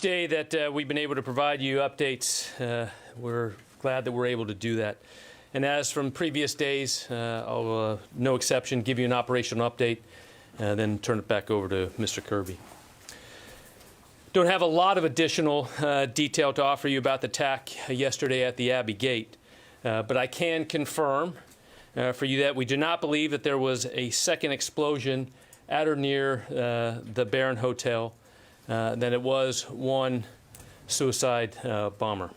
Each day that we've been able to provide you updates, we're glad that we're able to do that. And as from previous days, I'll, no exception, give you an operational update, then turn it back over to Mr. Kirby. Don't have a lot of additional detail to offer you about the attack yesterday at the Abbey Gate, but I can confirm for you that we do not believe that there was a second explosion at or near the Barron Hotel, that it was one suicide bomber.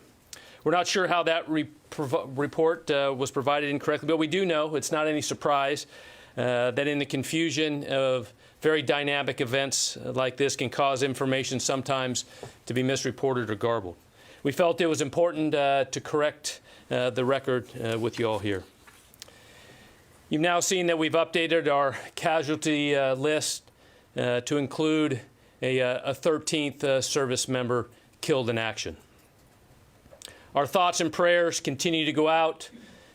We're not sure how that report was provided incorrectly, but we do know it's not any surprise that in the confusion of very dynamic events like this can cause information sometimes to be misreported or garbled. We felt it was important to correct the record with you all here. You've now seen that we've updated our casualty list to include a 13th service member killed in action. Our thoughts and prayers continue to go out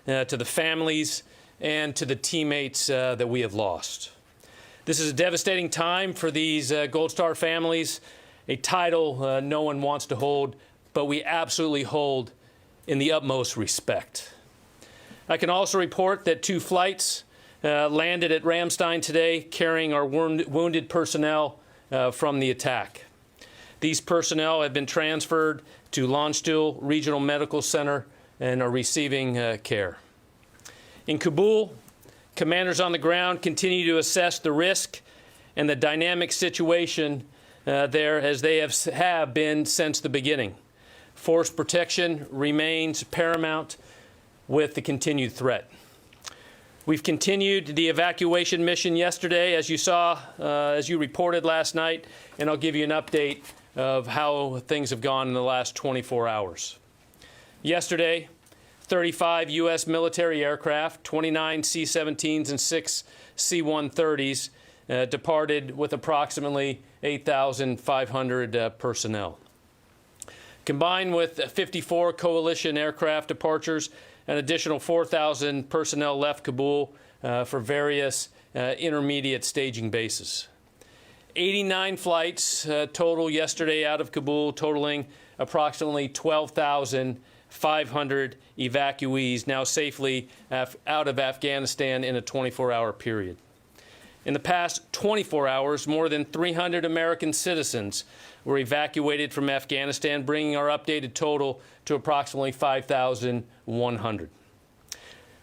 to the families and to the teammates that we have lost. This is a devastating time for these Gold Star families, a title no one wants to hold, but we absolutely hold in the utmost respect. I can also report that 2 flights landed at Ramstein today carrying our wounded personnel from the attack. These personnel have been transferred to Landstuhl Regional Medical Center and are receiving care. In Kabul, commanders on the ground continue to assess the risk and the dynamic situation there as they have been since the beginning. Force protection remains paramount with the continued threat. We've continued the evacuation mission yesterday, as you saw, as you reported last night, and I'll give you an update of how things have gone in the last 24 hours. Yesterday, 35 U.S. military aircraft, 29 C-17s and 6 C-130s departed with approximately 8,500 personnel. Combined with 54 coalition aircraft departures, an additional 4,000 personnel left Kabul for various intermediate staging bases. 89 flights total yesterday out of Kabul, totaling approximately 12,500 evacuees now safely out of Afghanistan in a 24-hour period. In the past 24 hours, more than 300 American citizens were evacuated from Afghanistan, bringing our updated total to approximately 5,100.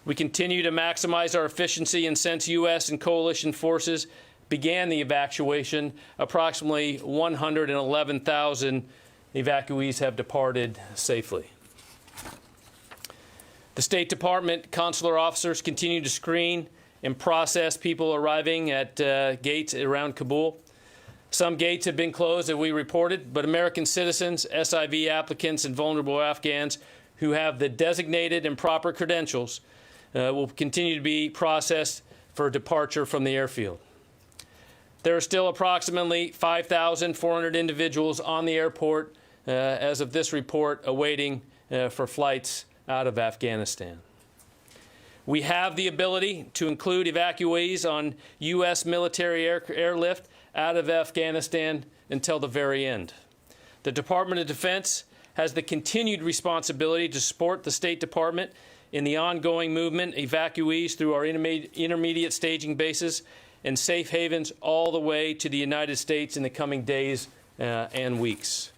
We continue to maximize our efficiency, and since U.S. and coalition forces began the evacuation, approximately 111,000 evacuees have departed safely. The State Department consular officers continue to screen and process people arriving at gates around Kabul. Some gates have been closed, as we reported, but American citizens, SIV applicants, and vulnerable Afghans who have the designated and proper credentials will continue to be processed for departure from the airfield. There are still approximately 5,400 individuals on the airport as of this report awaiting for flights out of Afghanistan. We have the ability to include evacuees on U.S. military airlift out of Afghanistan until the very end. The Department of Defense has the continued responsibility to support the State Department in the ongoing movement evacuees through our intermediate staging bases and safe havens all the way to the United States in the coming days and weeks.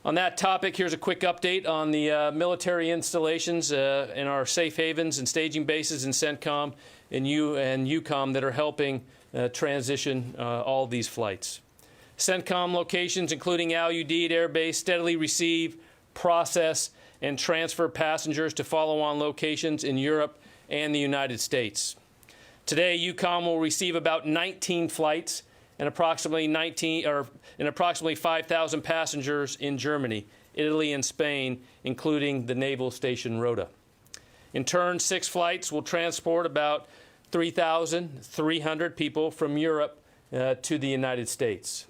On that topic, here's a quick update on the military installations in our safe havens and staging bases in CENTCOM and EUCOM that are helping transition all these flights. CENTCOM locations, including Al Udeid Air Base, steadily receive, process, and transfer passengers to follow-on locations in Europe and the United States. Today, EUCOM will receive about 19 flights and approximately 5,000 passengers in Germany, Italy, and Spain, including the Naval Station Rota. In turn, 6 flights will transport about 3,300 people from Europe to the United States.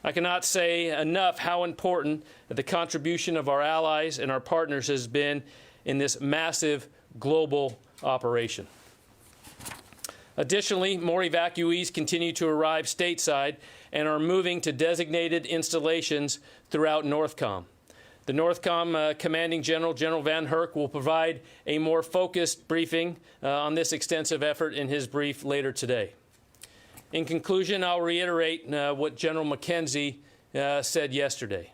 I cannot say enough how important the contribution of our allies and our partners has been in this massive global operation. Additionally, more evacuees continue to arrive stateside and are moving to designated installations throughout NORTHCOM. The NORTHCOM Commanding General, General Van Herk, will provide a more focused briefing on this extensive effort in his brief later today. In conclusion, I'll reiterate what General McKenzie said yesterday.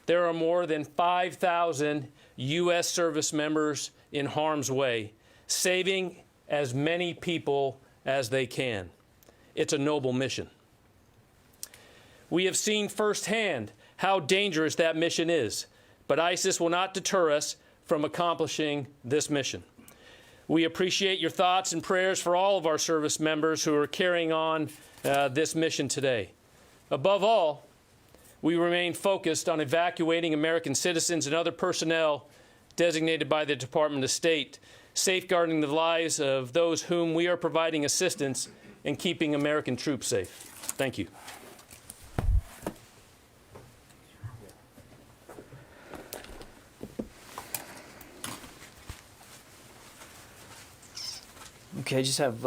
There are more than 5,000 U.S. service members in harm's way, saving as many people as they can. It's a noble mission. We have seen firsthand how dangerous that mission is, but ISIS will not deter us from accomplishing this mission. We appreciate your thoughts and prayers for all of our service members who are carrying on this mission today. Above all, we remain focused on evacuating American citizens and other personnel designated by the Department of State, safeguarding the lives of those whom we are providing assistance and keeping American troops safe. Thank you. Okay, I just have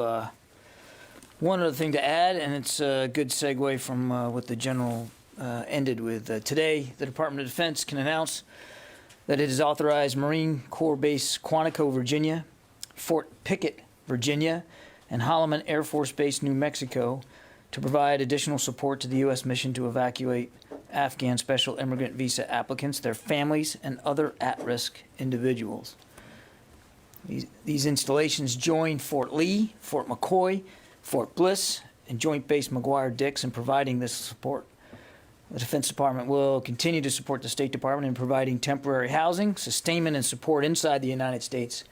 one other thing to add, and it's a good segue from what the General ended with. Today, the Department of Defense can announce that it has authorized Marine Corps Base Quantico, Virginia, Fort Pickett, Virginia, and Holloman Air Force Base, New Mexico, to provide additional support to the U.S. mission to evacuate Afghan special immigrant visa applicants, their families, and other at-risk individuals. These installations join Fort Lee, Fort McCoy, Fort Bliss, and Joint Base McGuire-Dix in providing this support. The Defense Department will continue to support the State Department in providing temporary housing, sustainment, and support inside the United States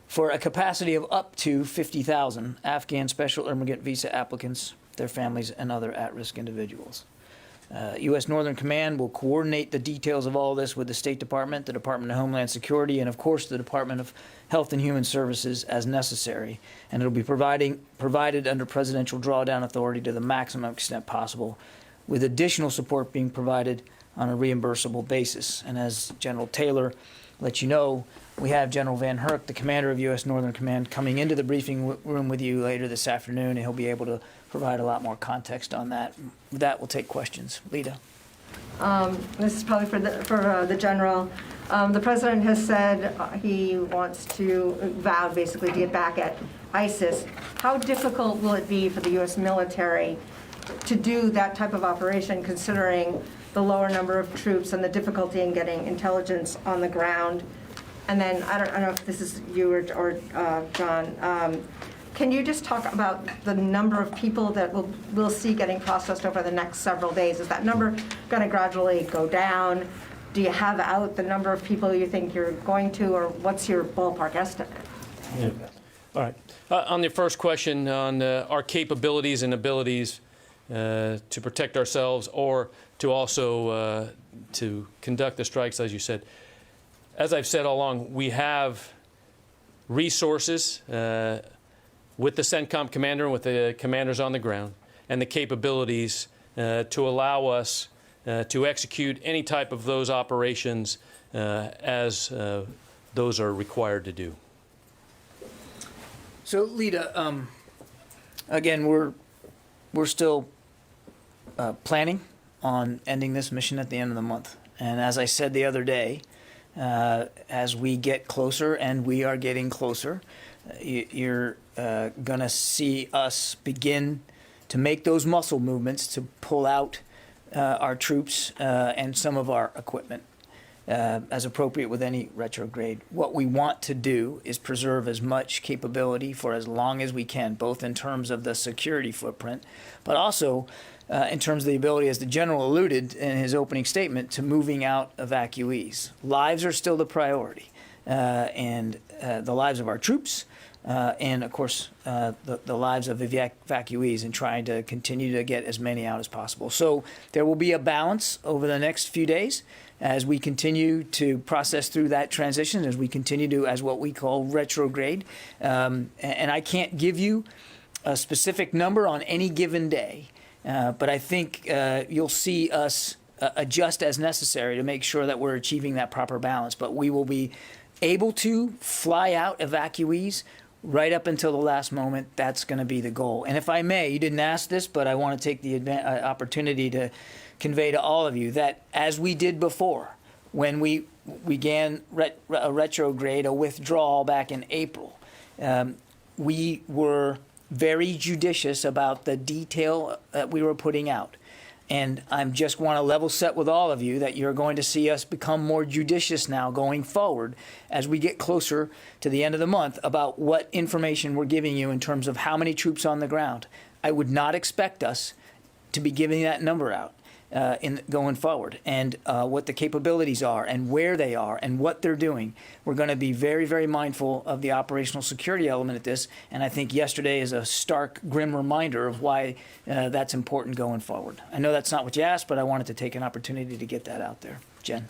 for a capacity of up to 50,000 Afghan special immigrant visa applicants, their families, and other at-risk individuals. U.S. Northern Command will coordinate the details of all this with the State Department, the Department of Homeland Security, and, of course, the Department of Health and Human Services as necessary. And it will be provided under presidential drawdown authority to the maximum extent possible, with additional support being provided on a reimbursable basis. And as General Taylor let you know, we have General Van Herk, the commander of U.S. Northern Command, coming into the briefing room with you later this afternoon, and he'll be able to provide a lot more context on that. With that, we'll take questions. Lita. This is probably for the general. The president has said he wants to vowed basically to get back at ISIS. How difficult will it be for the U.S. military to do that type of operation, considering the lower number of troops and the difficulty in getting intelligence on the ground? And then I don't know if this is you or John. Can you just talk about the number of people that we'll see getting processed over the next several days? Is that number going to gradually go down? Do you have out the number of people you think you're going to, or what's your ballpark estimate? Yeah. All right. On the first question on our capabilities and abilities to protect ourselves or to also to conduct the strikes, as you said. As I've said all along, we have resources with the CENTCOM commander and with the commanders on the ground and the capabilities to allow us to execute any type of those operations as those are required to do. So, Lita, again, we're still planning on ending this mission at the end of the month. And as I said the other day, as we get closer, and we are getting closer, you're going to see us begin to make those muscle movements to pull out our troops and some of our equipment as appropriate with any retrograde. What we want to do is preserve as much capability for as long as we can, both in terms of the security footprint, but also in terms of the ability, as the general alluded in his opening statement, to moving out evacuees. Lives are still the priority, and the lives of our troops, and of course the lives of evacuees, and trying to continue to get as many out as possible. So there will be a balance over the next few days as we continue to process through that transition, as we continue to, as what we call, retrograde. And I can't give you a specific number on any given day, but I think you'll see us adjust as necessary to make sure that we're achieving that proper balance. But we will be able to fly out evacuees right up until the last moment, that's going to be the goal. And if I may, you didn't ask this, but I want to take the opportunity to convey to all of you that as we did before, when we began a retrograde, a withdrawal back in April, we were very judicious about the detail that we were putting out. And I just want to level set with all of you that you're going to see us become more judicious now going forward as we get closer to the end of the month about what information we're giving you in terms of how many troops on the ground. I would not expect us to be giving that number out in going forward, and what the capabilities are and where they are and what they're doing. We're going to be very, very mindful of the operational security element of this, and I think yesterday is a stark, grim reminder of why that's important going forward. I know that's not what you asked, but I wanted to take an opportunity to get that out there. Jen.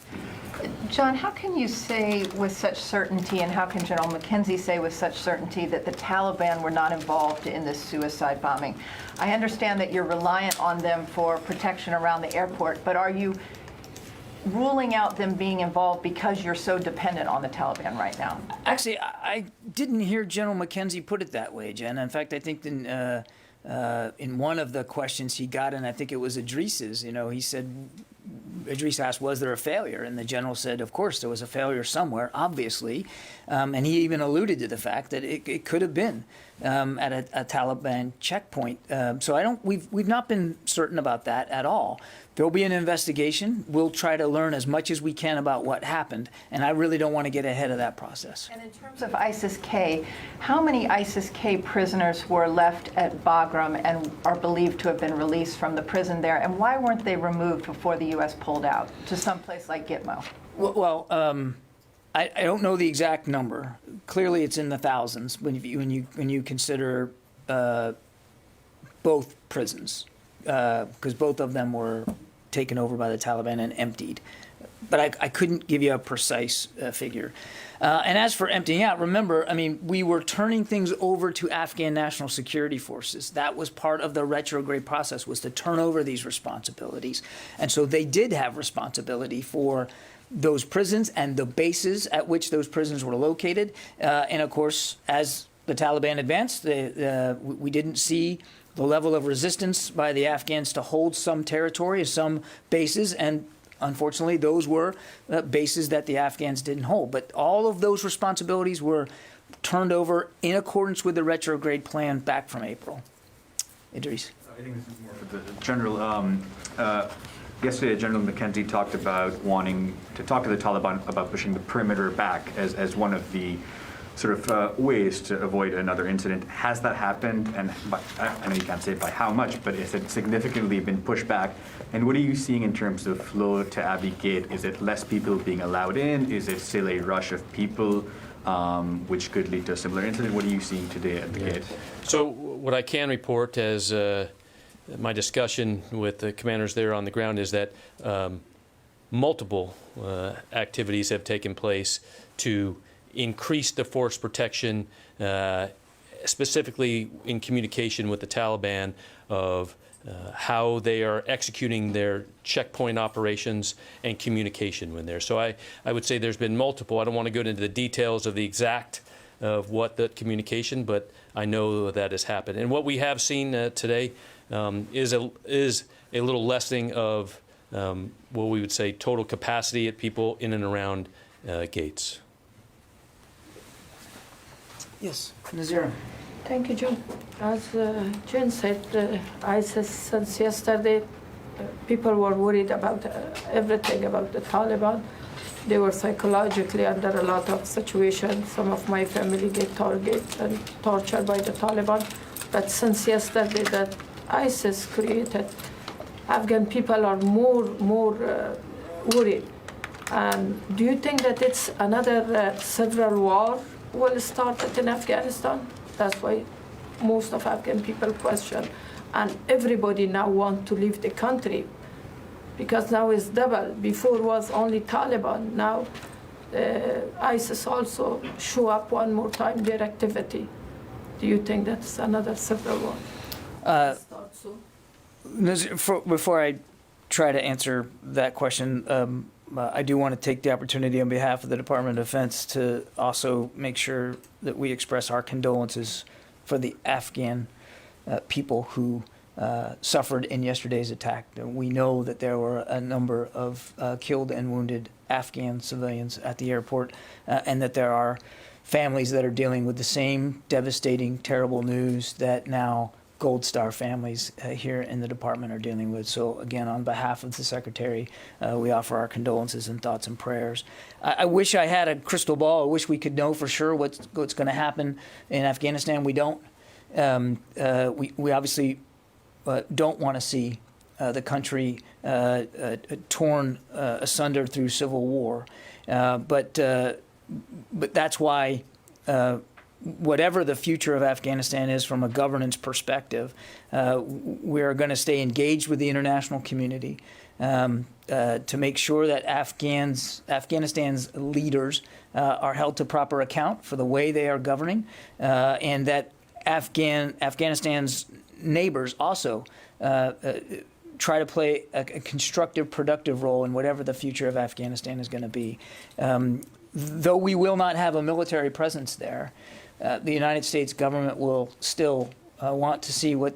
John, how can you say with such certainty, and how can General McKenzie say with such certainty that the Taliban were not involved in this suicide bombing? I understand that you're reliant on them for protection around the airport, but are you ruling out them being involved because you're so dependent on the Taliban right now? Actually, I didn't hear General McKenzie put it that way, Jen. In fact, I think in one of the questions he got, and I think it was Idris's, he said, Idris asked, was there a failure? And the general said, of course, there was a failure somewhere, obviously. And he even alluded to the fact that it could have been at a Taliban checkpoint. So we've not been certain about that at all. There'll be an investigation. We'll try to learn as much as we can about what happened. And I really don't want to get ahead of that process. And in terms of ISIS-K, how many ISIS-K prisoners were left at Bagram and are believed to have been released from the prison there? And why weren't they removed before the U.S. pulled out to some place like Gitmo? Well, I don't know the exact number. Clearly, it's in the thousands when you consider both prisons, because both of them were taken over by the Taliban and emptied. But I couldn't give you a precise figure. And as for emptying out, remember, we were turning things over to Afghan National Security Forces. That was part of the retrograde process, was to turn over these responsibilities. And so they did have responsibility for those prisons and the bases at which those prisons were located. And of course, as the Taliban advanced, we didn't see the level of resistance by the Afghans to hold some territory, some bases, and unfortunately, those were bases that the Afghans didn't hold. But all of those responsibilities were turned over in accordance with the retrograde plan back from April. Idris. I think this is more for the general. Yesterday, General McKenzie talked about wanting to talk to the Taliban about pushing the perimeter back as one of the sort of ways to avoid another incident. Has that happened? And I know you can't say by how much, but has it significantly been pushed back? And what are you seeing in terms of flow to Abbey Gate? Is it less people being allowed in? Is it still a rush of people, which could lead to a similar incident? What are you seeing today at the gate? So what I can report as my discussion with the commanders there on the ground is that multiple activities have taken place to increase the force protection, specifically in communication with the Taliban of how they are executing their checkpoint operations and communication when there. So I would say there's been multiple. I don't want to go into the details of the exact of what the communication, but I know that has happened. And what we have seen today is a little lessening of what we would say total capacity at people in and around gates. Yes, Nazira. Thank you, John. As Jen said, ISIS since yesterday, people were worried about everything about the Taliban. They were psychologically under a lot of situations. Some of my family get targeted and tortured by the Taliban. But since yesterday that ISIS created, Afghan people are more worried. Do you think that it's another civil war will start in Afghanistan? That's why most of Afghan people question. And everybody now wants to leave the country because now it's double. Before was only Taliban. Now ISIS also show up one more time, their activity. Do you think that's another civil war? Before I try to answer that question, I do want to take the opportunity on behalf of the Department of Defense to also make sure that we express our condolences for the Afghan people who suffered in yesterday's attack. We know that there were a number of killed and wounded Afghan civilians at the airport, and that there are families that are dealing with the same devastating, terrible news that now Gold Star families here in the department are dealing with. So again, on behalf of the Secretary, we offer our condolences and thoughts and prayers. I wish I had a crystal ball. I wish we could know for sure what's going to happen in Afghanistan. We don't. We obviously don't want to see the country torn asunder through civil war. But that's why whatever the future of Afghanistan is from a governance perspective, we're going to stay engaged with the international community to make sure that Afghanistan's leaders are held to proper account for the way they are governing, and that Afghanistan's neighbors also try to play a constructive, productive role in whatever the future of Afghanistan is going to be. Though we will not have a military presence there, the United States government will still want to see what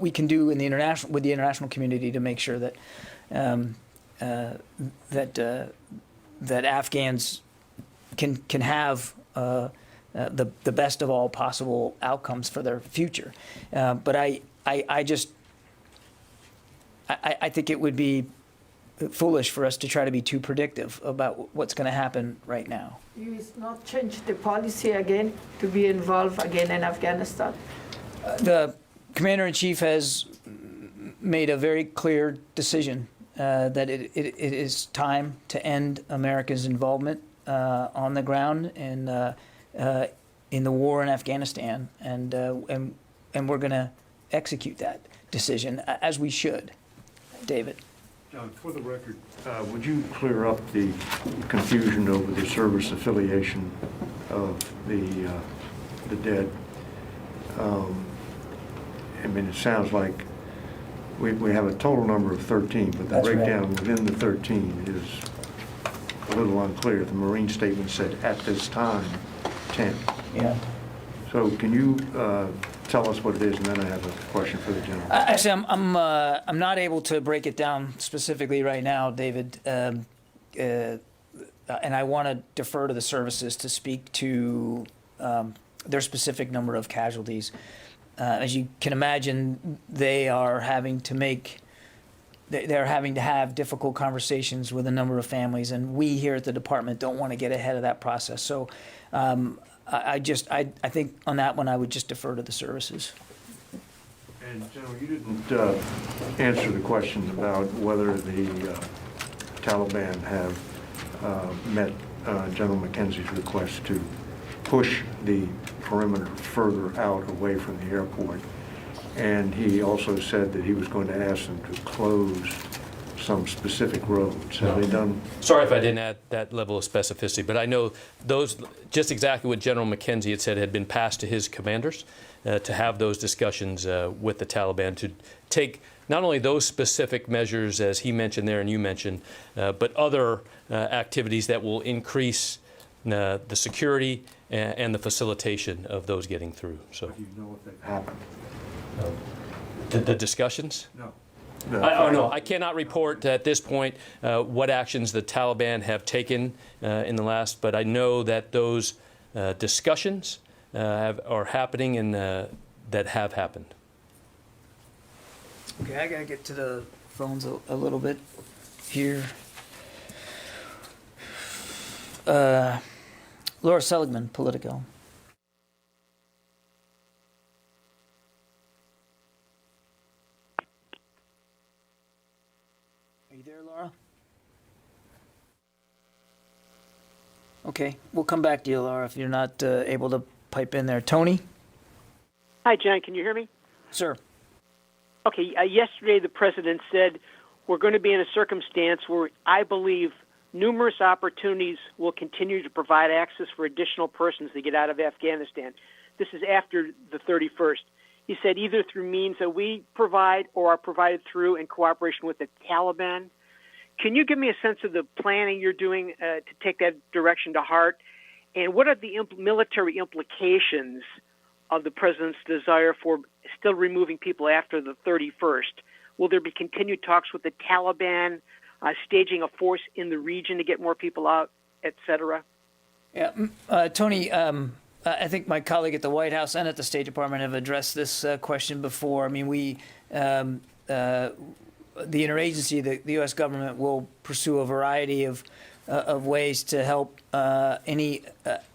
we can do in the international community to make sure that that Afghans can have the best of all possible outcomes for their future. But I think it would be foolish for us to try to be too predictive about what's going to happen right now. You will not change the policy again to be involved again in Afghanistan? The Commander-in-Chief has made a very clear decision that it is time to end America's involvement on the ground in the war in Afghanistan, and we're going to execute that decision as we should. David. John, for the record, would you clear up the confusion over the service affiliation of the dead? I mean, it sounds like we have a total number of 13, but the That's breakdown right. within the 13 is a little unclear. The Marine statement said at this time 10. Yeah. So can you tell us what it is, and then I have a question for the general. Actually, I'm not able to break it down specifically right now, David, and I want to defer to the services to speak to their specific number of casualties. As you can imagine, they are having to have difficult conversations with a number of families, and we here at the department don't want to get ahead of that process. So I think on that one I would just defer to the services. And General, you didn't answer the questions about whether the Taliban have met General McKenzie's request to push the perimeter further out away from the airport. And he also said that he was going to ask them to close some specific roads. Have they done? Sorry if I didn't add that level of specificity, but I know those, just exactly what General McKenzie had said, had been passed to his commanders to have those discussions with the Taliban to take not only those specific measures as he mentioned there and you mentioned, but other activities that will increase the security and the facilitation of those getting through. So, Do you know if they've happened? the discussions? No. No, I cannot report at this point what actions the Taliban have taken in the last, but I know that those discussions are happening and that have happened. Okay, I gotta get to the phones a little bit here. Laura Seligman, Politico. Are you there, Laura? Okay, we'll come back to you, Laura, if you're not able to pipe in there. Tony? Hi, John. Can you hear me? Sir. Okay. Yesterday, the president said we're going to be in a circumstance where I believe numerous opportunities will continue to provide access for additional persons to get out of Afghanistan. This is after the 31st. He said either through means that we provide or are provided through in cooperation with the Taliban. Can you give me a sense of the planning you're doing to take that direction to heart? And what are the military implications of the president's desire for still removing people after the 31st? Will there be continued talks with the Taliban, staging a force in the region to get more people out, et cetera? Yeah, Tony, I think my colleague at the White House and at the State Department have addressed this question before. I mean, the interagency, the U.S. government will pursue a variety of ways to help any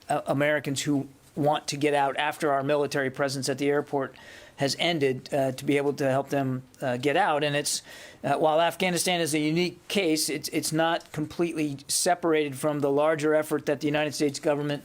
Americans who want to get out after our military presence at the airport has ended, to be able to help them get out. And it's while Afghanistan is a unique case, it's not completely separated from the larger effort that the United States government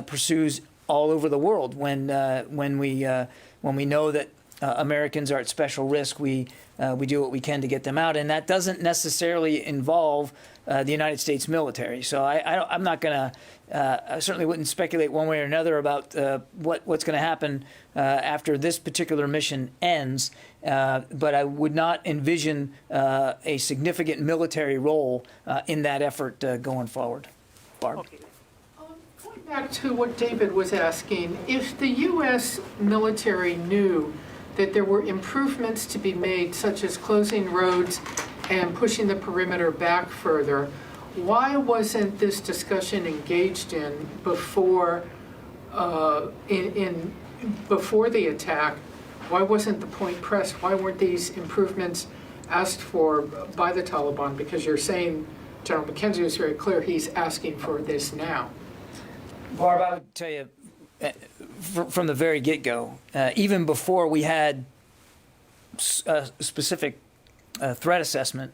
pursues all over the world. When we know that Americans are at special risk, we do what we can to get them out, and that doesn't necessarily involve the United States military. So I'm not going to. I certainly wouldn't speculate one way or another about what's going to happen after this particular mission ends. But I would not envision a significant military role in that effort going forward. Barb. Okay. Going back to what David was asking, if the U.S. military knew that there were improvements to be made, such as closing roads and pushing the perimeter back further, why wasn't this discussion engaged in before before the attack? Why wasn't the point pressed? Why weren't these improvements asked for by the Taliban? Because you're saying, General McKenzie was very clear, he's asking for this now. Barb, I would tell you, from the very get-go, even before we had a specific threat assessment,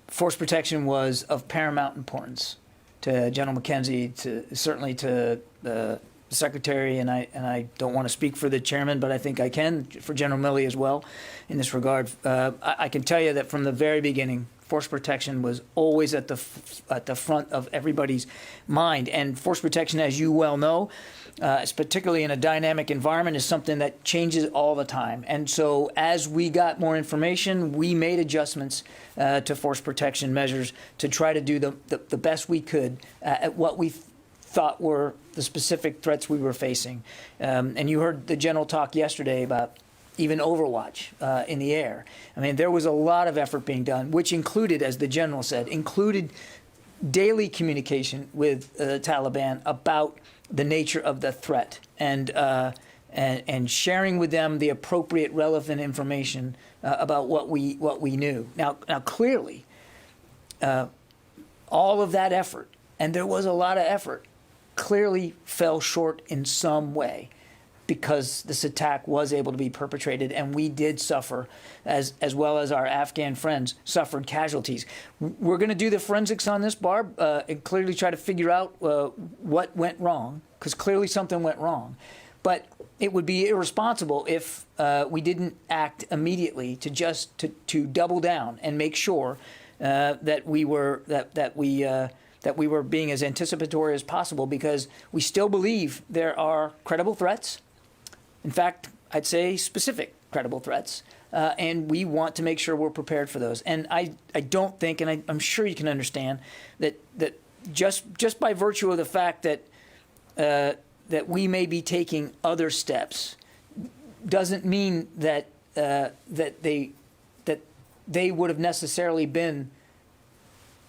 force protection was of paramount importance to General McKenzie, certainly to the Secretary, and I don't want to speak for the chairman, but I think I can for General Milley as well in this regard. I can tell you that from the very beginning, force protection was always at the front of everybody's mind, and force protection, as you well know, particularly in a dynamic environment, is something that changes all the time. And so as we got more information, we made adjustments to force protection measures to try to do the best we could at what we thought were the specific threats we were facing. And you heard the general talk yesterday about even Overwatch in the air. I mean, there was a lot of effort being done, which included, as the general said, daily communication with the Taliban about the nature of the threat and sharing with them the appropriate, relevant information about what we knew. Now clearly, all of that effort, and there was a lot of effort, clearly fell short in some way, because this attack was able to be perpetrated, and we did suffer, as well as our Afghan friends suffered casualties. We're going to do the forensics on this, Barb, and clearly try to figure out what went wrong, because clearly something went wrong. But it would be irresponsible if we didn't act immediately to double down and make sure that we were being as anticipatory as possible, because we still believe there are credible threats. In fact, I'd say specific credible threats, and we want to make sure we're prepared for those. And I don't think, and I'm sure you can understand, that just by virtue of the fact that we may be taking other steps doesn't mean that they would have necessarily been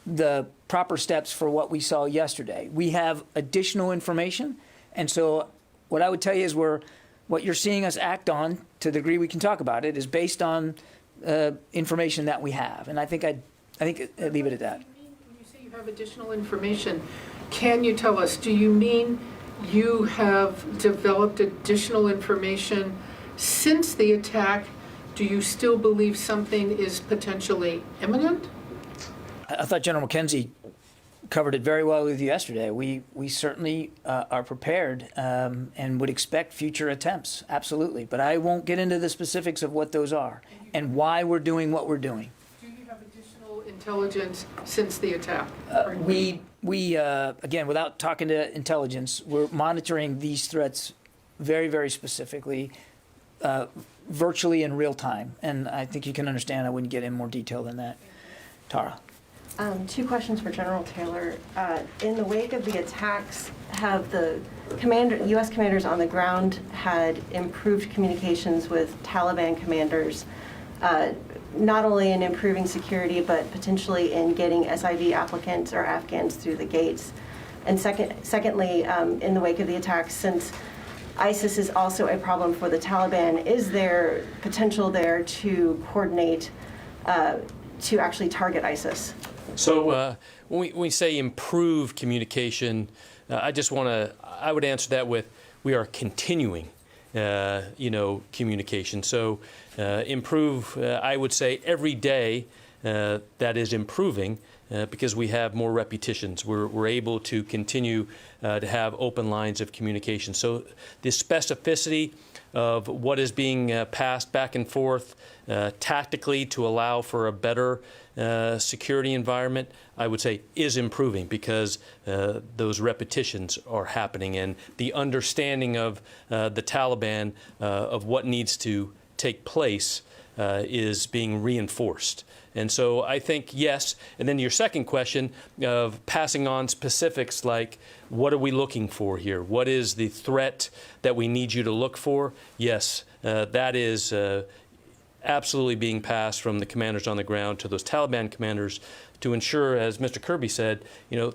the proper steps for what we saw yesterday. We have additional information, and so what I would tell you is what you're seeing us act on, to the degree we can talk about it, is based on information that we have, and I think I'd leave it at that. When you say you have additional information, can you tell us, do you mean you have developed additional information since the attack? Do you still believe something is potentially imminent? I thought General McKenzie covered it very well with you yesterday. We certainly are prepared and would expect future attempts, absolutely. But I won't get into the specifics of what those are and why we're doing what we're doing. Do you have additional intelligence since the attack? We again, without talking to intelligence, we're monitoring these threats very, very specifically, virtually in real time. And I think you can understand I wouldn't get in more detail than that. Tara. Two questions for General Taylor. In the wake of the attacks, have the U.S. commanders on the ground had improved communications with Taliban commanders, not only in improving security, but potentially in getting SIV applicants or Afghans through the gates? And secondly, in the wake of the attacks, since ISIS is also a problem for the Taliban, is there potential there to coordinate to actually target ISIS? So when we say improve communication, I would answer that with, we are continuing, communication. So improve, I would say every day that is improving because we have more repetitions. We're able to continue to have open lines of communication. So the specificity of what is being passed back and forth tactically to allow for a better security environment, I would say is improving because those repetitions are happening, and the understanding of the Taliban of what needs to take place is being reinforced. And so I think yes. And then your second question of passing on specifics like, what are we looking for here? What is the threat that we need you to look for? Yes, that is absolutely being passed from the commanders on the ground to those Taliban commanders to ensure, as Mr. Kirby said,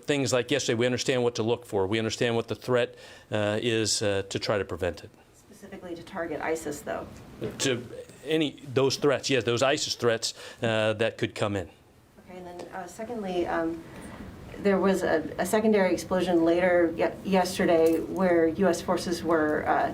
things like yesterday, we understand what to look for. We understand what the threat is to try to prevent it. Specifically to target ISIS, though? Those threats, yes, those ISIS threats that could come in. Okay, and then secondly, there was a secondary explosion later yesterday where U.S. forces were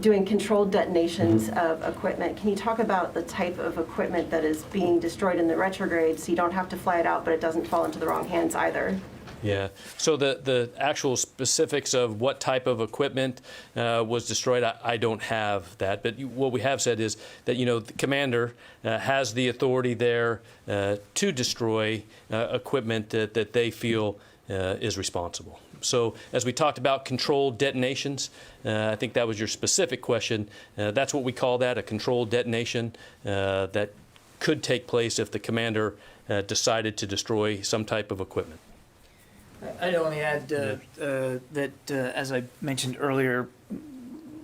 doing controlled detonations of equipment. Can you talk about the type of equipment that is being destroyed in the retrograde so you don't have to fly it out, but it doesn't fall into the wrong hands either? Yeah. So the actual specifics of what type of equipment was destroyed, I don't have that. But what we have said is that, the commander has the authority there to destroy equipment that they feel is responsible. So as we talked about controlled detonations, I think that was your specific question. That's what we call that, a controlled detonation that could take place if the commander decided to destroy some type of equipment. I'd only add that, as I mentioned earlier,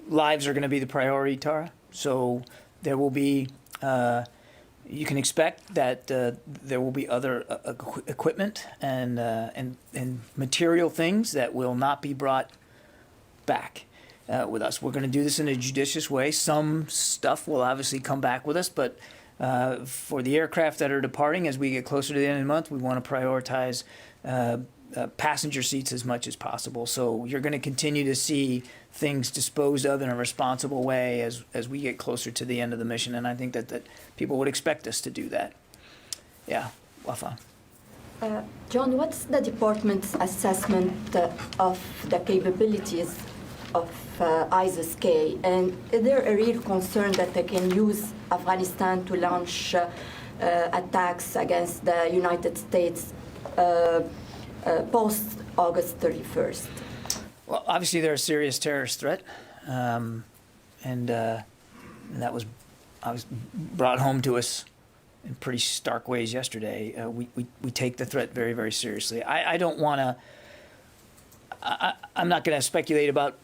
lives are going to be the priority, Tara. So there will be, you can expect that there will be other equipment and material things that will not be brought back with us. We're going to do this in a judicious way. Some stuff will obviously come back with us, but for the aircraft that are departing, as we get closer to the end of the month, we want to prioritize passenger seats as much as possible. So you're going to continue to see things disposed of in a responsible way as we get closer to the end of the mission. And I think that people would expect us to do that. Yeah, Wafa. John, what's the department's assessment of the capabilities of ISIS-K? And is there a real concern that they can use Afghanistan to launch attacks against the United States post-August 31st? Well, obviously they're a serious terrorist threat, and that was brought home to us in pretty stark ways yesterday. We take the threat very, very seriously. I don't want to. I'm not going to speculate about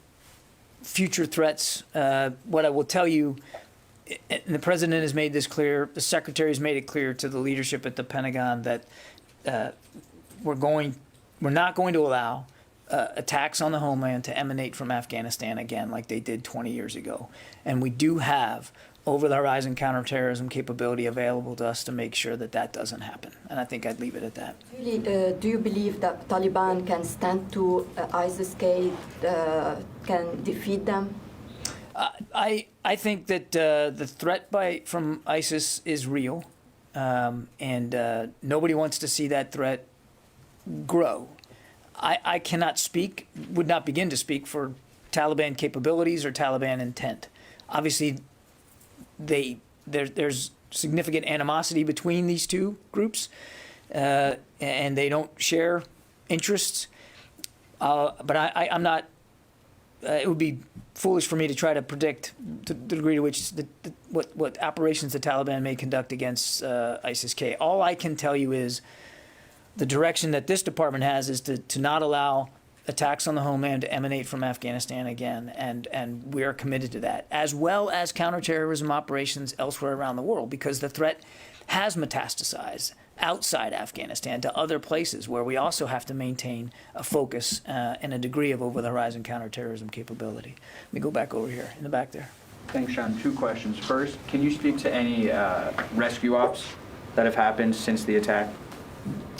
future threats. What I will tell you, and the president has made this clear, the secretary has made it clear to the leadership at the Pentagon that we're not going to allow attacks on the homeland to emanate from Afghanistan again like they did 20 years ago. And we do have over-the-horizon counterterrorism capability available to us to make sure that that doesn't happen. And I think I'd leave it at that. Really, do you believe that Taliban can stand to ISIS-K, can defeat them? I think that the threat from ISIS is real, and nobody wants to see that threat grow. I cannot speak, would not begin to speak for Taliban capabilities or Taliban intent. Obviously, there's significant animosity between these two groups, and they don't share interests. But I'm not. It would be foolish for me to try to predict the degree to which what operations the Taliban may conduct against ISIS-K. All I can tell you is the direction that this department has is to not allow attacks on the homeland to emanate from Afghanistan again, and we are committed to that, as well as counterterrorism operations elsewhere around the world, because the threat has metastasized outside Afghanistan to other places where we also have to maintain a focus and a degree of over-the-horizon counterterrorism capability. Let me go back over here, in the back there. Thanks, Sean. 2 questions. First, can you speak to any rescue ops that have happened since the attack?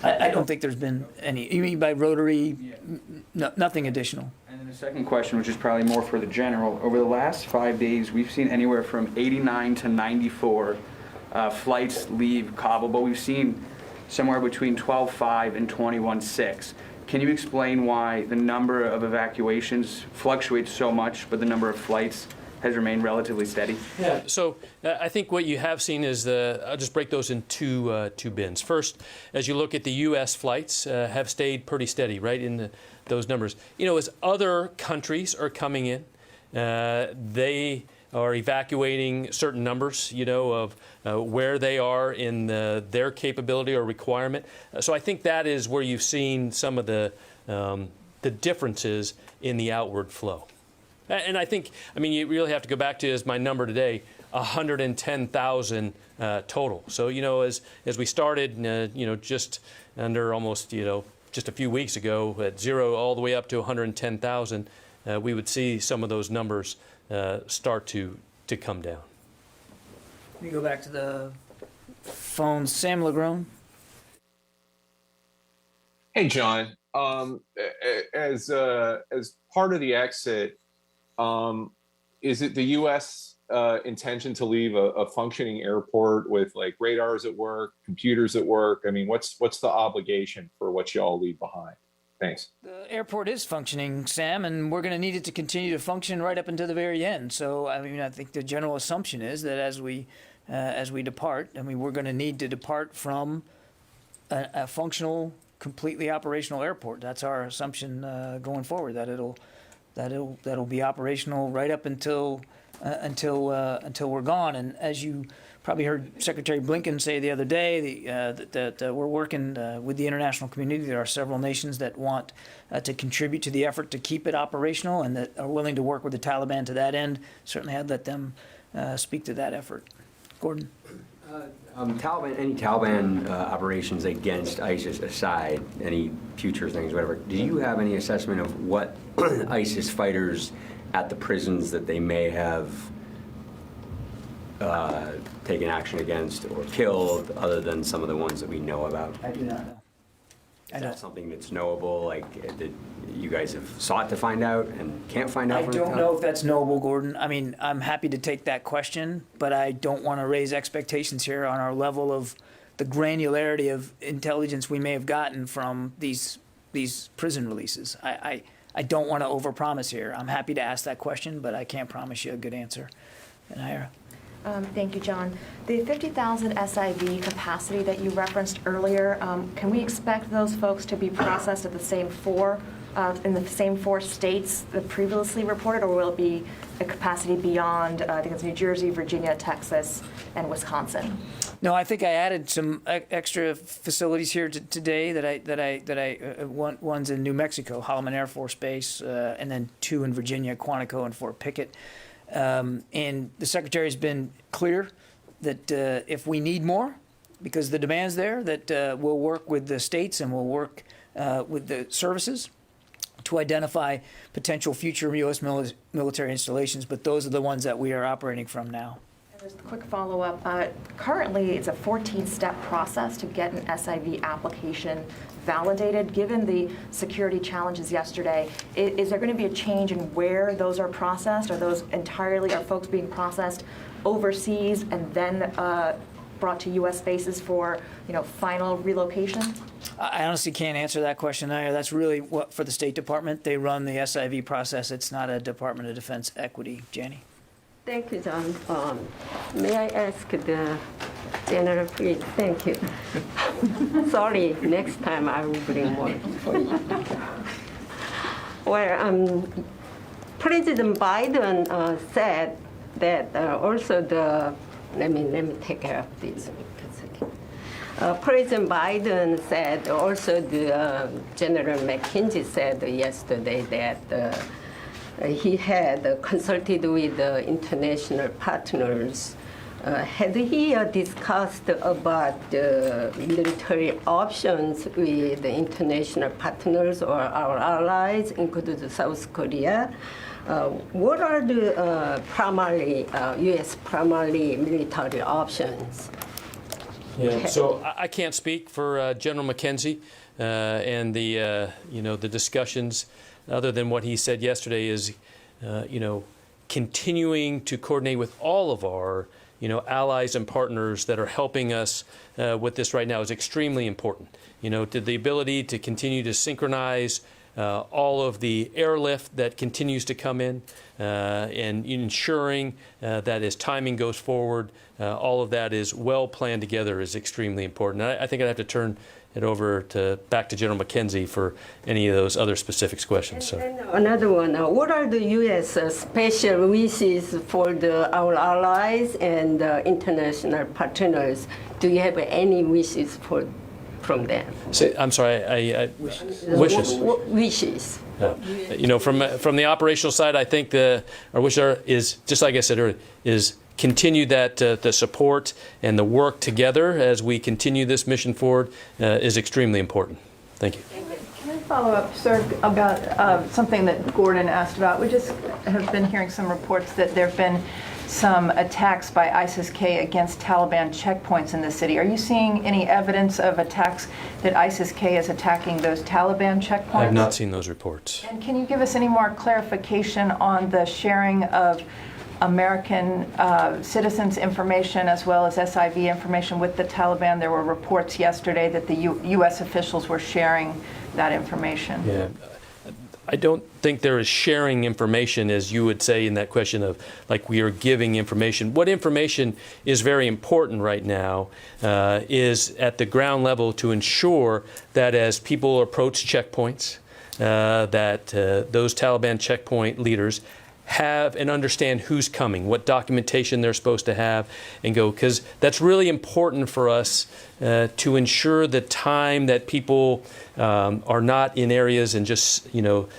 I don't think there's been any. You mean by rotary? No, nothing additional. And then the second question, which is probably more for the general. Over the last 5 days, we've seen anywhere from 89 to 94 flights leave Kabul, but we've seen somewhere between 12.5 and 21.6. Can you explain why the number of evacuations fluctuates so much, but the number of flights has remained relatively steady? Yeah, so I think what you have seen is I'll just break those in two bins. First, as you look at the U.S. flights, have stayed pretty steady, right, in those numbers. You know, as other countries are coming in, they are evacuating certain numbers, you know, of where they are in their capability or requirement. So I think that is where you've seen some of the differences in the outward flow. And I think, I mean, you really have to go back to, as my number today, 110,000 total. So, you know, as we started, you know, just under almost, you know, just a few weeks ago at 0 all the way up to 110,000, we would see some of those numbers start to come down. Let me go back to the phone. Sam Legrone. Hey, John. As part of the exit, is it the U.S. Intention to leave a functioning airport with like radars at work, computers at work? I mean, what's the obligation for what y'all leave behind? Thanks. The airport is functioning, Sam, and we're going to need it to continue to function right up until the very end. So, I mean, I think the general assumption is that as we depart, I mean, we're going to need to depart from a functional, completely operational airport. That's our assumption going forward. That'll be operational right up until we're gone. And as you probably heard Secretary Blinken say the other day, that we're working with the international community. There are several nations that want to contribute to the effort to keep it operational and that are willing to work with the Taliban to that end. Certainly, I'd let them speak to that effort. Gordon. Any Taliban operations against ISIS aside, any future things, whatever, do you have any assessment of what ISIS fighters at the prisons that they may have taken action against or killed, other than some of the ones that we know about? I do not know. Is that something that's knowable, like that you guys have sought to find out and can't find out? I don't know if that's knowable, Gordon. I mean, I'm happy to take that question, but I don't want to raise expectations here on our level of the granularity of intelligence we may have gotten from these prison releases. I don't want to overpromise here. I'm happy to ask that question, but I can't promise you a good answer. And Ira. Thank you, John. The 50,000 SIV capacity that you referenced earlier, can we expect those folks to be processed at the same in the same 4 states that previously reported, or will it be a capacity beyond, I think it's New Jersey, Virginia, Texas, and Wisconsin? No, I think I added some extra facilities here today one's in New Mexico, Holloman Air Force Base, and then 2 in Virginia, Quantico and Fort Pickett. And the Secretary's been clear that if we need more, because the demand's there, that we'll work with the states and we'll work with the services to identify potential future U.S. military installations, but those are the ones that we are operating from now. Just a quick follow-up. Currently, it's a 14-step process to get an SIV application validated. Given the security challenges yesterday, is there going to be a change in where those are processed? Are folks being processed overseas and then brought to U.S. bases for, final relocation? I honestly can't answer that question either. That's really what for the State Department. They run the SIV process. It's not a Department of Defense equity. Janie. Thank you, John. May I ask the General, please? Thank you. Sorry, next time I will bring more for you. Well, President Biden said that also let me take care of this. President Biden said, also the General McKinsey said yesterday that he had consulted with the international partners. Had he discussed about the military options with the international partners or our allies, including South Korea? What are the U.S. primary military options? Yeah, so I can't speak for General McKenzie and the the discussions. Other than what he said yesterday, is continuing to coordinate with all of our allies and partners that are helping us with this right now is extremely important. The ability to continue to synchronize all of the airlift that continues to come in and ensuring that as timing goes forward, all of that is well planned together is extremely important. I think I'd have to turn it over back to General McKenzie for any of those other specifics questions. And another one, what are the U.S. Special wishes for our allies and international partners? Do you have any wishes from them? I'm sorry, wishes. Wishes. From the operational side, I think our wish is, just like I said earlier, is continue that the support and the work together as we continue this mission forward is extremely important. Thank you. Can I follow up, sir, about something that Gordon asked about? We just have been hearing some reports that there have been some attacks by ISIS-K against Taliban checkpoints in the city. Are you seeing any evidence of attacks that ISIS-K is attacking those Taliban checkpoints? I have not seen those reports. And can you give us any more clarification on the sharing of American citizens' information as well as SIV information with the Taliban? There were reports yesterday that the U.S. officials were sharing that information. Yeah. I don't think there is sharing information, as you would say in that question of, like, we are giving information. What information is very important right now is at the ground level to ensure that as people approach checkpoints, that those Taliban checkpoint leaders have and understand who's coming, what documentation they're supposed to have, and go, because that's really important for us to ensure the time that people are not in areas and just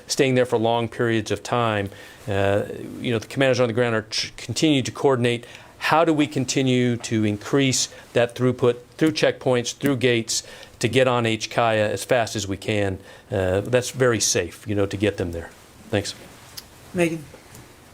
staying there for long periods of time. The commanders on the ground are continue to coordinate. How do we continue to increase that throughput through checkpoints, through gates, to get on HKIA as fast as we can? That's very safe, to get them there. Thanks. Megan.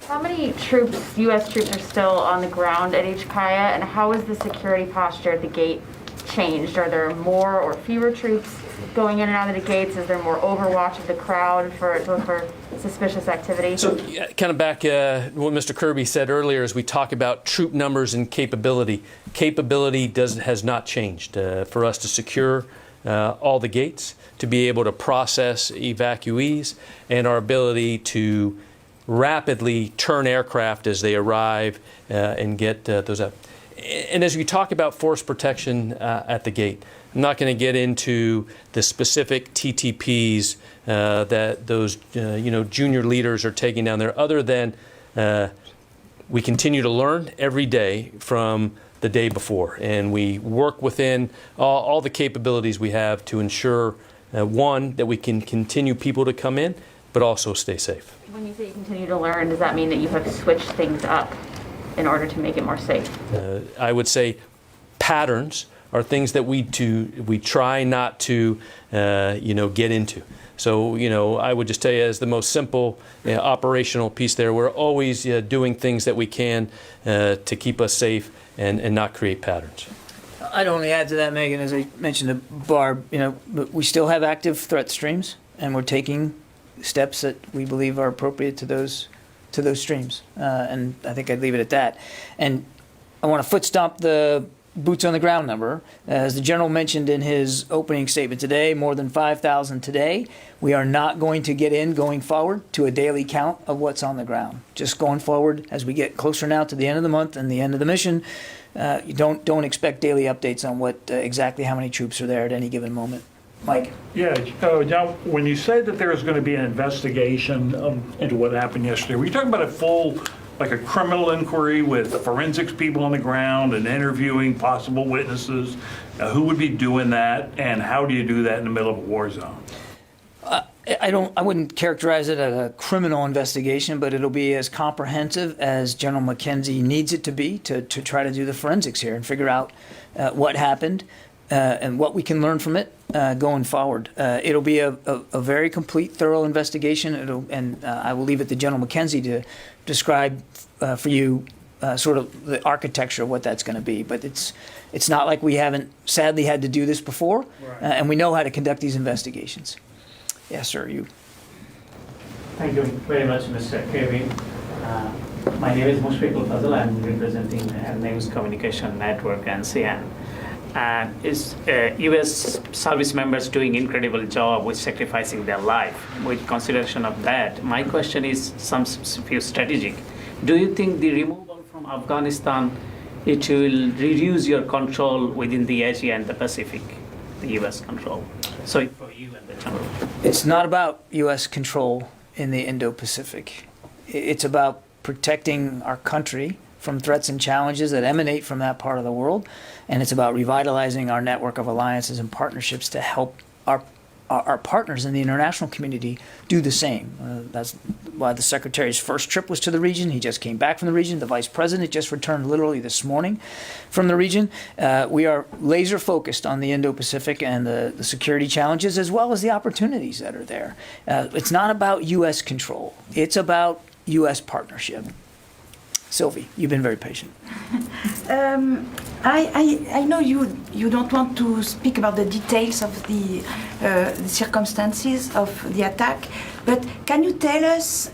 How many troops, U.S. troops, are still on the ground at HKIA, and how is the security posture at the gate changed? Are there more or fewer troops going in and out of the gates? Is there more overwatch of the crowd for suspicious activity? So, kind of back what Mr. Kirby said earlier, as we talk about troop numbers and capability. Capability has not changed for us to secure all the gates, to be able to process evacuees, and our ability to rapidly turn aircraft as they arrive and get those up. And as we talk about force protection at the gate, I'm not going to get into the specific TTPs that those junior leaders are taking down there, other than we continue to learn every day from the day before, and we work within all the capabilities we have to ensure, one, that we can continue people to come in, but also stay safe. When you say you continue to learn, does that mean that you have switched things up in order to make it more safe? I would say patterns are things that we try not to get into. So I would just tell you, as the most simple operational piece there, we're always doing things that we can to keep us safe and not create patterns. I'd only add to that, Megan, as I mentioned to Barb, we still have active threat streams, and we're taking steps that we believe are appropriate to those streams. And I think I'd leave it at that. And I want to foot stomp the boots on the ground number. As the general mentioned in his opening statement today, more than 5,000 today. We are not going to get in going forward to a daily count of what's on the ground. Just going forward, as we get closer now to the end of the month and the end of the mission, you don't expect daily updates on what exactly how many troops are there at any given moment. Mike? Yeah, now, when you said that there was going to be an investigation into what happened yesterday, were you talking about a full, like a criminal inquiry with the forensics people on the ground and interviewing possible witnesses Who would be doing that, and how do you do that in the middle of a war zone? I wouldn't characterize it as a criminal investigation, but it'll be as comprehensive as General McKenzie needs it to be to try to do the forensics here and figure out what happened and what we can learn from it going forward. It'll be a very complete, thorough investigation. I will leave it to General McKenzie to describe for you sort of the architecture of what that's going to be. But it's not like we haven't sadly had to do this before, and we know how to conduct these investigations. Yes, sir, you. Thank you very much, Mr. Kirby. My name is Mushfiqul Fazal. I'm representing News Communication Network, NCN. And is U.S. service members doing incredible job with sacrificing their life? With consideration of that, my question is few strategic. Do you think the removal from Afghanistan, it will reduce your control within the Asia and the Pacific, the U.S. control? So for you and the general. It's not about U.S. control in the Indo-Pacific. It's about protecting our country from threats and challenges that emanate from that part of the world, and it's about revitalizing our network of alliances and partnerships to help our partners in the international community do the same. That's why the Secretary's first trip was to the region. He just came back from the region. The Vice President just returned literally this morning from the region. We are laser focused on the Indo-Pacific and the security challenges as well as the opportunities that are there. It's not about U.S. control. It's about U.S. partnership. Sylvie, you've been very patient. I know you don't want to speak about the details of the circumstances of the attack, but can you tell us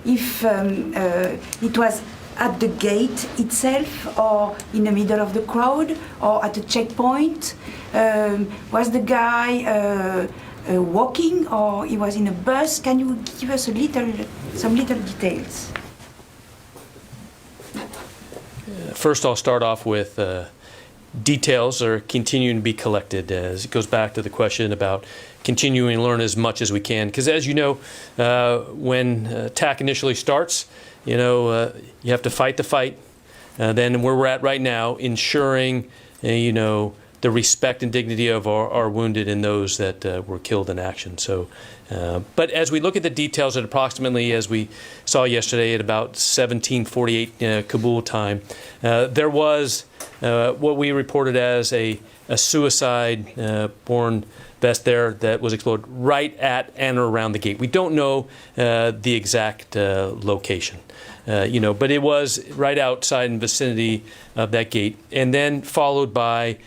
if it was at the gate itself or in the middle of the crowd or at a checkpoint? Was the guy walking or he was in a bus? Can you give us some little details? First, I'll start off with details are continuing to be collected as it goes back to the question about continuing to learn as much as we can. Because as you know, when attack initially starts, you have to fight the fight. Then where we're at right now, ensuring, the respect and dignity of our wounded and those that were killed in action. So, but as we look at the details at approximately, as we saw yesterday at about 17:48 Kabul time, there was what we reported as a suicide-borne vest there that was exploded right at and around the gate. We don't know the exact location, but it was right outside in vicinity of that gate, and then followed by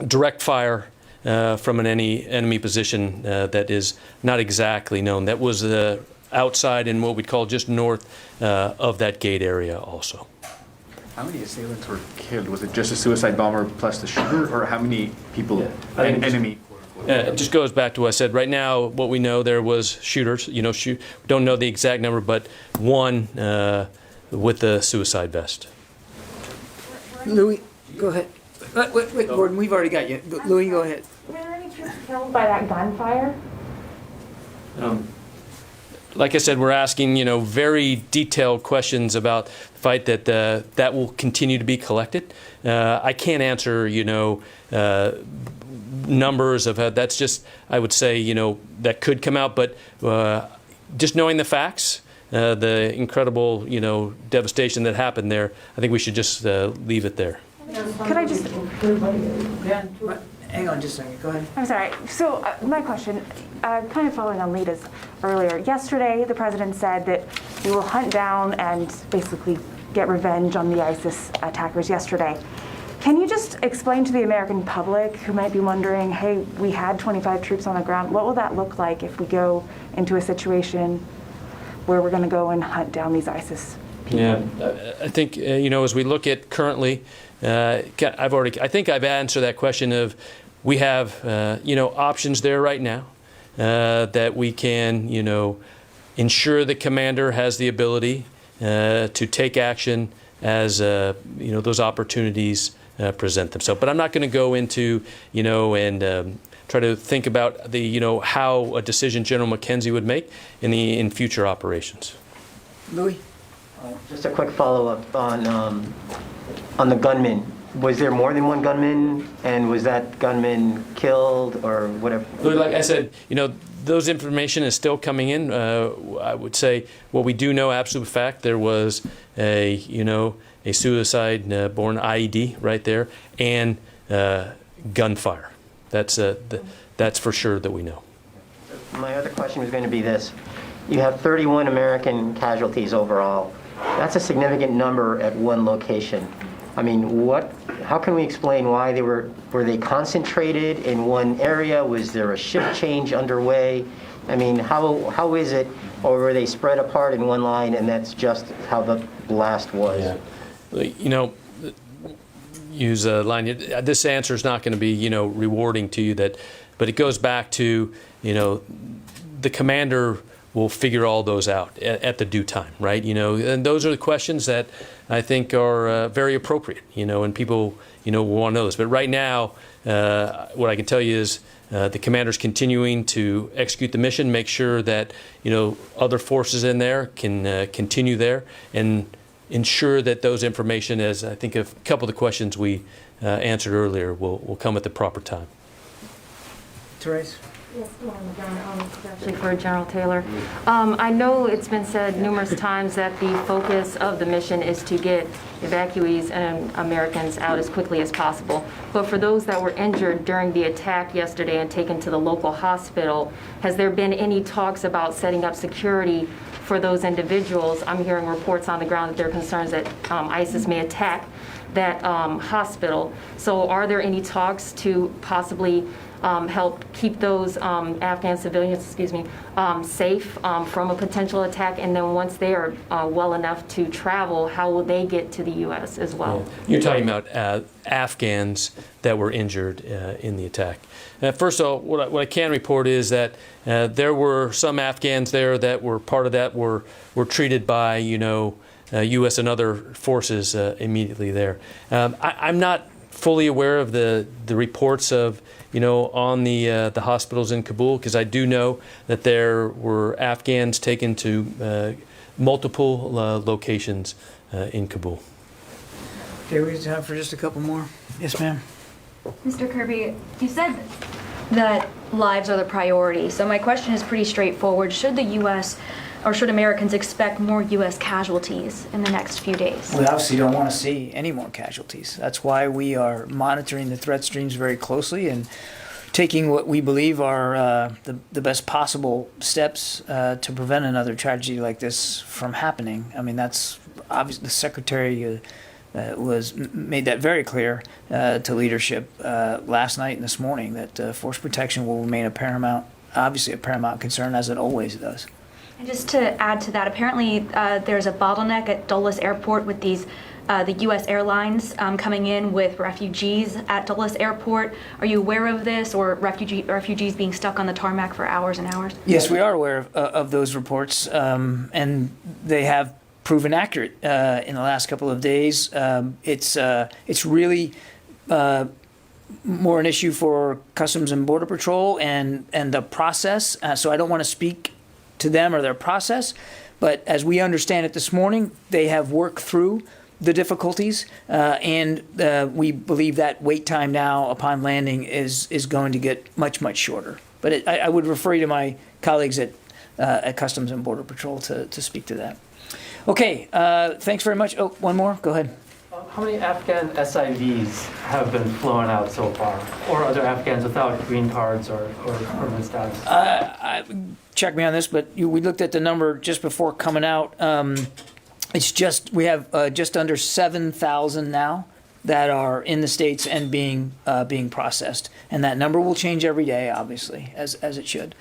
direct fire from an enemy position that is not exactly known. That was outside in what we'd call just north of that gate area also. How many assailants were killed? Was it just a suicide bomber plus the shooter, or how many people, enemy? It just goes back to what I said. Right now, what we know, there was shooters. We don't know the exact number, but one with the suicide vest. Louis, go ahead. Wait, Gordon, we've already got you. Louis, go ahead. Were there any troops killed by that gunfire? Like I said, we're asking, very detailed questions about the fight that will continue to be collected. I can't answer, numbers of that's just, I would say, that could come out, but just knowing the facts, the incredible, devastation that happened there, I think we should just leave it there. Could I just... Hang on just a second. Go ahead. I'm sorry. So my question, kind of following on Lita's earlier. Yesterday, the president said that we will hunt down and basically get revenge on the ISIS attackers yesterday. Can you just explain to the American public who might be wondering, hey, we had 25 troops on the ground. What will that look like if we go into a situation where we're going to go and hunt down these ISIS people? Yeah, I think, as we look at currently, I think I've answered that question of we have, options there right now that we can, ensure the commander has the ability to take action as, those opportunities present themselves. But I'm not going to go into, and try to think about the, how a decision General McKenzie would make in future operations. Louis? Just a quick follow-up on the gunman. was there more than one gunman, and was that gunman killed or whatever? Like I said, those information is still coming in. I would say what we do know, absolute fact, there was a suicide-born IED right there, and gunfire. That's for sure that we know. My other question was going to be this. You have 31 American casualties overall. That's a significant number at one location. I mean, how can we explain why were they concentrated in one area? Was there a shift change underway? I mean, how is it, or were they spread apart in one line and that's just how the blast was? Yeah. Use a line. This answer is not going to be, rewarding to you, but it goes back to, the commander will figure all those out at the due time, right? And those are the questions that I think are very appropriate, and people, will want to know this. But right now, what I can tell you is the commander's continuing to execute the mission, make sure that, other forces in there can continue there, and ensure that those information, as I think a couple of the questions we answered earlier, will come at the proper time. Therese? Yes, actually for General Taylor. I know it's been said numerous times that the focus of the mission is to get evacuees and Americans out as quickly as possible. But for those that were injured during the attack yesterday and taken to the local hospital, has there been any talks about setting up security for those individuals? I'm hearing reports on the ground that there are concerns that ISIS may attack that hospital. So are there any talks to possibly help keep those Afghan civilians, safe from a potential attack? And then once they are well enough to travel, how will they get to the U.S. as well? Yeah. You're talking about Afghans that were injured in the attack. First of all, what I can report is that there were some Afghans there that were part of that were treated by U.S. and other forces immediately there. I'm not fully aware of the reports of on the hospitals in Kabul, because I do know that there were Afghans taken to multiple locations in Kabul. Okay, we have time for just a couple more. Yes, ma'am. Mr. Kirby, you said that lives are the priority. So my question is pretty straightforward. Should the U.S. or should Americans expect more U.S. casualties in the next few days? We obviously don't want to see any more casualties. That's why we are monitoring the threat streams very closely and taking what we believe are the best possible steps to prevent another tragedy like this from happening. I mean, that's obviously the Secretary made that very clear to leadership last night and this morning, that force protection will remain a paramount concern, as it always does. And just to add to that, apparently there's a bottleneck at Dulles Airport with the U.S. airlines coming in with refugees at Dulles Airport. Are you aware of this, or refugees being stuck on the tarmac for hours and hours? Yes, we are aware of those reports, and they have proven accurate in the last couple of days. It's really more an issue for Customs and Border Patrol and the process. So I don't want to speak to them or their process, but as we understand it this morning, they have worked through the difficulties, and we believe that wait time now upon landing is going to get much shorter. But I would refer you to my colleagues at Customs and Border Patrol to speak to that. Okay, thanks very much. Oh, one more. Go ahead. How many Afghan SIVs have been flown out so far, or other Afghans without green cards or permanent status? Check me on this, but we looked at the number just before coming out. We have just under 7,000 now that are in the States and being processed, and that number will change every day, obviously, as it should.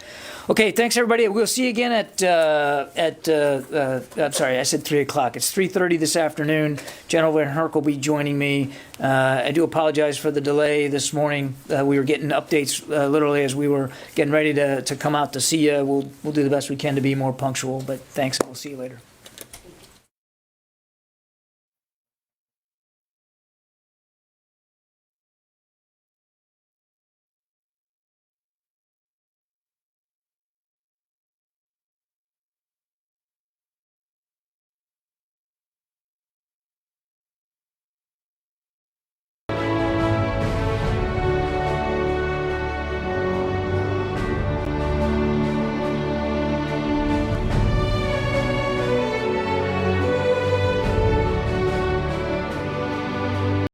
Okay, thanks everybody. We'll see you again I'm sorry, I said 3 o'clock. It's 3:30 this afternoon. General Van Herk will be joining me. I do apologize for the delay this morning. We were getting updates literally as we were getting ready to come out to see you. We'll do the best we can to be more punctual, but thanks, and we'll see you later.